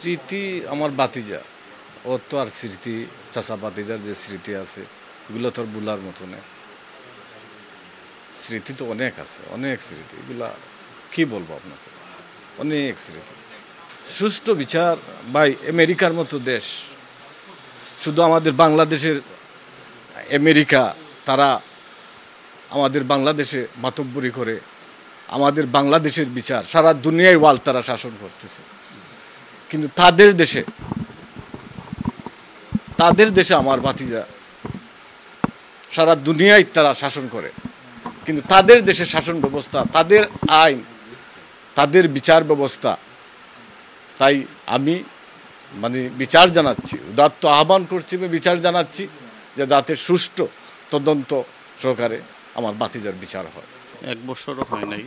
স্মৃতি আমার বাতিজা, ওর তো আর স্মৃতি, চাচা বাতিজার যে স্মৃতি আছে এগুলো তো আর ভুলার মতো না। স্মৃতি তো অনেক আছে, অনেক স্মৃতি, এগুলা কি বলবো আপনাকে, অনেক স্মৃতি। সুষ্ঠু বিচার ভাই, আমেরিকার মতো দেশ, শুধু আমাদের বাংলাদেশের আমেরিকা, তারা আমাদের বাংলাদেশে মাতব্বরি করে আমাদের বাংলাদেশের বিচার সারা দুনিয়ায় ওয়ার্ল্ড তারা শাসন করতেছে। কিন্তু তাদের দেশে আমার ভাতিজা সারা দুনিয়ায় তারা শাসন করে, কিন্তু তাদের দেশে শাসন ব্যবস্থা, তাদের আইন, তাদের বিচার ব্যবস্থা, তাই আমি বিচার জানাচ্ছি, উদাত্ত আহ্বান করছি, বিচার জানাচ্ছি যে যাতে সুষ্ঠু তদন্ত সহকারে আমার ভাতিজার বিচার হয়। 1 বছরও হয় নাই,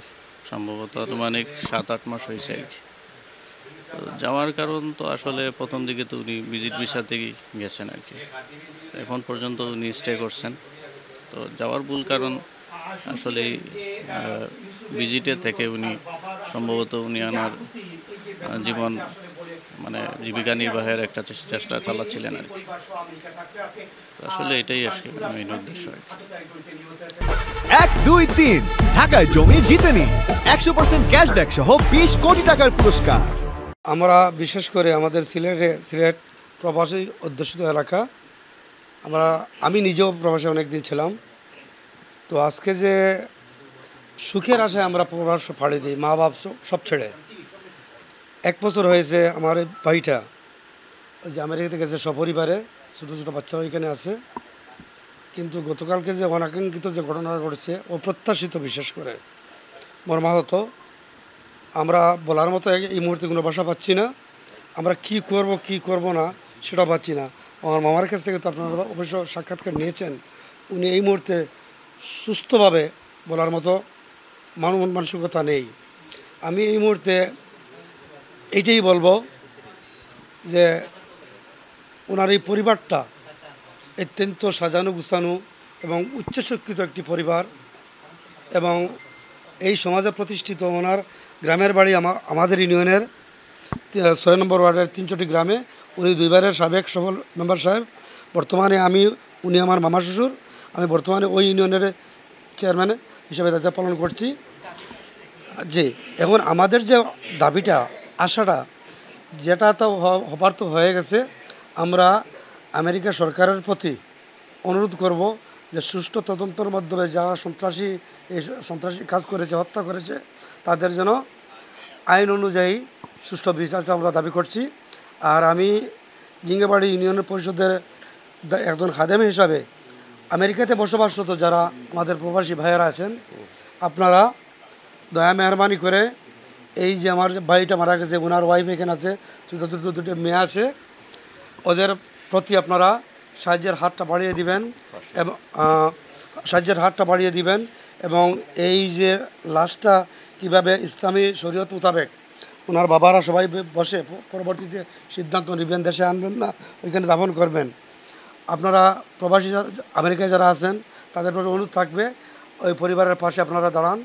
সম্ভবত আনুমানিক 7-8 মাস হয়েছে আর কি। যাওয়ার কারণ তো আসলে প্রথম দিকে তো উনি ভিজিট ভিসাতেই গেছেন আর কি, এখন পর্যন্ত উনি স্টে করছেন। তো যাওয়ার মূল কারণ আসলে ভিজিটে থেকে উনি সম্ভবত ওনার জীবন জীবিকা নির্বাহের একটা চেষ্টা চালাচ্ছিলেন আর কি। আসলে এটাই আসলে মেইন উদ্দেশ্য আর কি। 1, 2, 3 ঢাকায় জমি জিতে নিন 100% ক্যাশব্যাক সহ 20 কোটি টাকার পুরস্কার। আমরা বিশেষ করে আমাদের সিলেট প্রবাসী অধ্যুষিত এলাকা, আমি নিজেও প্রবাসে অনেকদিন ছিলাম। তো আজকে যে সুখের আশায় আমরা প্রবাস ফাড়ি দিই, মা বাপ সব ছেড়ে। 1 বছর হয়েছে আমার ভাইটা যে আমেরিকাতে গেছে সপরিবারে, ছোটো ছোটো বাচ্চাও এখানে আছে। কিন্তু গতকালকে যে অনাকাঙ্ক্ষিত যে ঘটনাটা ঘটেছে, অপ্রত্যাশিত, বিশেষ করে মর্মাহত। আমরা বলার মতো এই মুহূর্তে কোনো ভাষা পাচ্ছি না। আমরা কি করব না সেটা পাচ্ছি না। আমার মামার কাছ থেকে তো আপনারা অবশ্য সাক্ষাৎকার নিয়েছেন, উনি এই মুহূর্তে সুস্থভাবে বলার মতো মানসিকতা নেই। আমি এই মুহূর্তে এইটাই বলবো যে ওনার এই পরিবারটা অত্যন্ত সাজানো গুছানো এবং উচ্চশিক্ষিত একটি পরিবার, এবং এই সমাজে প্রতিষ্ঠিত। ওনার গ্রামের বাড়ি আমাদের ইউনিয়নের 6 নম্বর ওয়ার্ডের 3টি গ্রামে। উনি 2 বারের সাবেক সফল মেম্বার সাহেব। বর্তমানে উনি আমার মামা শ্বশুর। আমি বর্তমানে ওই ইউনিয়নের চেয়ারম্যান হিসেবে দায়িত্ব পালন করছি। যে এখন আমাদের যে দাবিটা, আশাটা, যেটা তো হবার তো হয়ে গেছে, আমরা আমেরিকা সরকারের প্রতি অনুরোধ করব যে সুষ্ঠু তদন্তের মাধ্যমে যারা সন্ত্রাসী কাজ করেছে, হত্যা করেছে, তাদের যেন আইন অনুযায়ী সুষ্ঠু বিচারটা আমরা দাবি করছি। আর আমি জিঙ্গাবাড়ি ইউনিয়ন পরিষদের একজন খাদেম হিসাবে আমেরিকাতে বসবাসরত যারা আমাদের প্রবাসী ভাইয়েরা আছেন, আপনারা দয়া মেহরবানি করে এই যে আমার ভাইটা মারা গেছে, ওনার ওয়াইফ এখানে আছে, ছোটো ছোটো 2টি মেয়ে আছে, ওদের প্রতি আপনারা সাহায্যের হাতটা বাড়িয়ে দিবেন এবং এই যে লাশটা কিভাবে ইসলামী শরীয়ত মোতাবেক ওনার বাবারা সবাই বসে পরবর্তীতে সিদ্ধান্ত নেবেন, দেশে আনবেন না, ওইখানে দাফন করবেন। আপনারা প্রবাসী আমেরিকায় যারা আছেন তাদের প্রতি অনুরোধ থাকবে, ওই পরিবারের পাশে আপনারা দাঁড়ান।